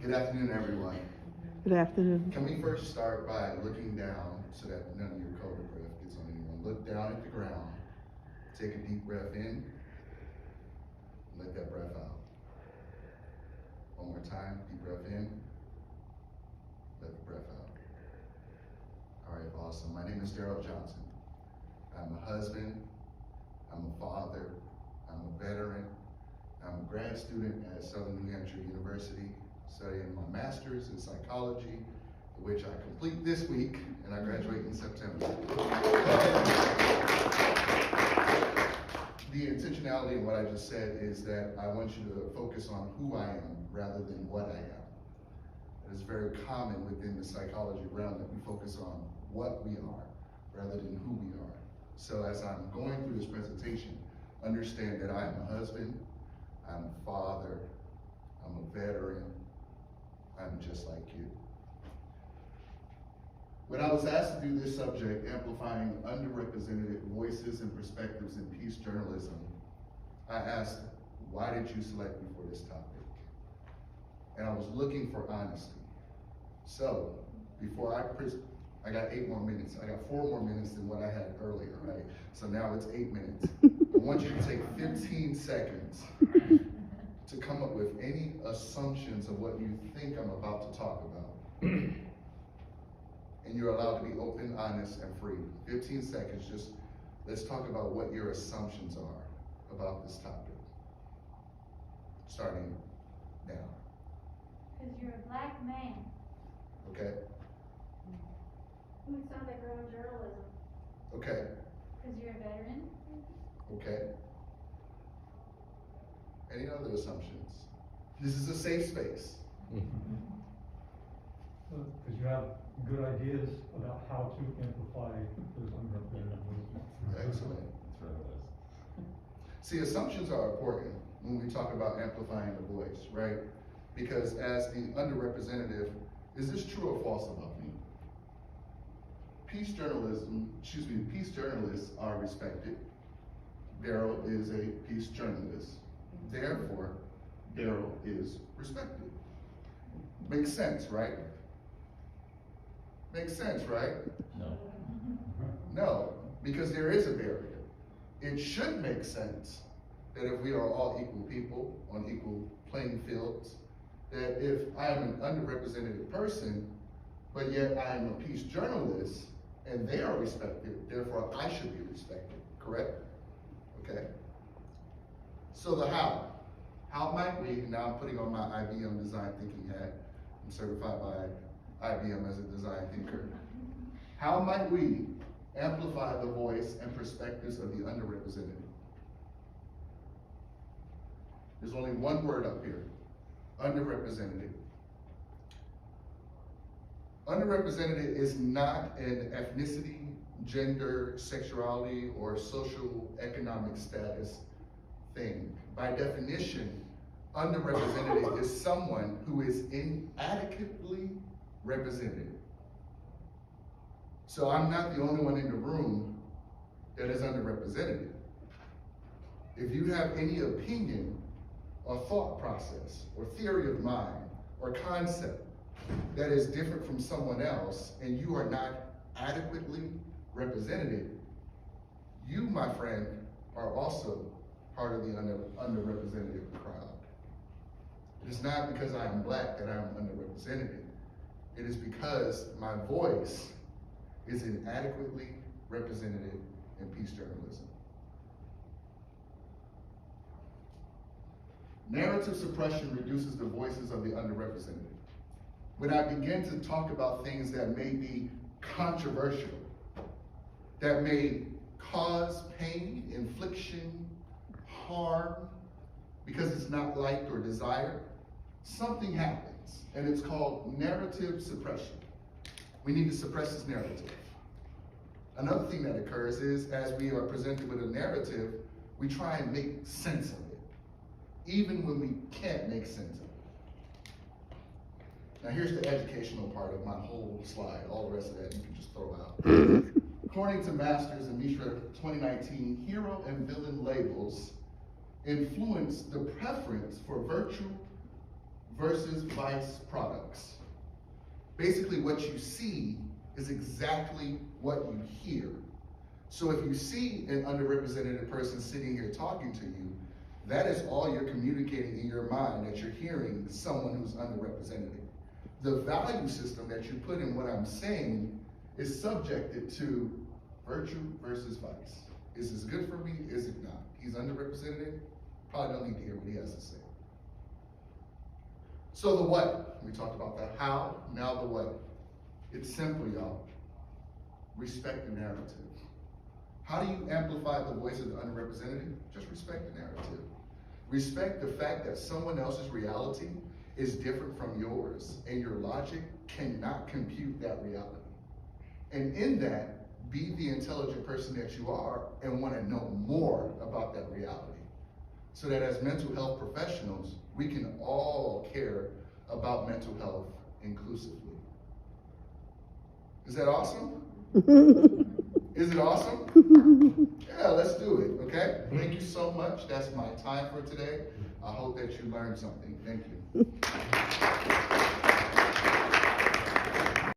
Good afternoon, everyone. Good afternoon. Can we first start by looking down so that none of your COVID breath gets on anyone? Look down at the ground. Take a deep breath in. Let that breath out. One more time. Deep breath in. Let the breath out. All right, awesome. My name is Daryl Johnson. I'm a husband. I'm a father. I'm a veteran. I'm a grad student at Southern New Hampshire University, studying my master's in psychology, which I complete this week, and I graduate in September. The intentionality in what I just said is that I want you to focus on who I am rather than what I am. It is very common within the psychology realm that we focus on what we are rather than who we are. So as I'm going through this presentation, understand that I am a husband, I'm a father, I'm a veteran, I'm just like you. When I was asked to do this subject, Amplifying Underrepresented Voices and Perspectives in Peace Journalism, I asked, why did you select me for this topic? And I was looking for honesty. So, before I got 8 more minutes. I got 4 more minutes than what I had earlier, right? So now it's 8 minutes. I want you to take 15 seconds to come up with any assumptions of what you think I'm about to talk about. And you're allowed to be open, honest, and free. 15 seconds, just let's talk about what your assumptions are about this topic. Starting now. Because you're a black man. Okay? Who sounds like your own journalism? Okay. Because you're a veteran. Okay. Any other assumptions? This is a safe space. Because you have good ideas about how to amplify those underrepresented voices. Excellent. See, assumptions are important when we talk about amplifying the voice, right? Because as the underrepresented, is this true or false about me? Peace journalists are respected. Daryl is a peace journalist. Therefore, Daryl is respected. Makes sense, right? Makes sense, right? No. No, because there is a barrier. It should make sense that if we are all equal people on equal playing fields, that if I am an underrepresented person, but yet I am a peace journalist, and they are respected, therefore I should be respected, correct? Okay. So the how. How might we, now I'm putting on my IBM design thinking hat, I'm certified by IBM as a design thinker. How might we amplify the voice and perspectives of the underrepresented? There's only one word up here, underrepresented. Underrepresented is not an ethnicity, gender, sexuality, or social economic status thing. By definition, underrepresented is someone who is inadequately represented. So I'm not the only one in the room that is underrepresented. If you have any opinion or thought process or theory of mind or concept that is different from someone else and you are not adequately represented, you, my friend, are also part of the underrepresented crowd. It is not because I am black that I am underrepresented. It is because my voice is inadequately represented in peace journalism. Narrative suppression reduces the voices of the underrepresented. When I begin to talk about things that may be controversial, that may cause pain, infliction, harm, because it's not liked or desired, something happens, and it's called narrative suppression. We need to suppress this narrative. Another thing that occurs is, as we are presented with a narrative, we try and make sense of it, even when we can't make sense of it. Now here's the educational part of my whole slide. All the rest of that you can just throw out. According to Masters and Mishra 2019, hero and villain labels influence the preference for versus vice products. Basically, what you see is exactly what you hear. So if you see an underrepresented person sitting here talking to you, that is all you're communicating in your mind, that you're hearing someone who's underrepresented. The value system that you put in what I'm saying is subjected to virtue versus vice. Is this good for me? Is it not? He's underrepresented. Probably don't need to hear what he has to say. So the what? We talked about the how, now the what. It's simple, y'all. Respect the narrative. How do you amplify the voice of the underrepresented? Just respect the narrative. Respect the fact that someone else's reality is different from yours, and your logic cannot compute that reality. And in that, be the intelligent person that you are and want to know more about that reality. So that as mental health professionals, we can all care about mental health inclusively. Is that awesome? Is it awesome? Yeah, let's do it, okay? Thank you so much. That's my time for today. I hope that you learned something. Thank you.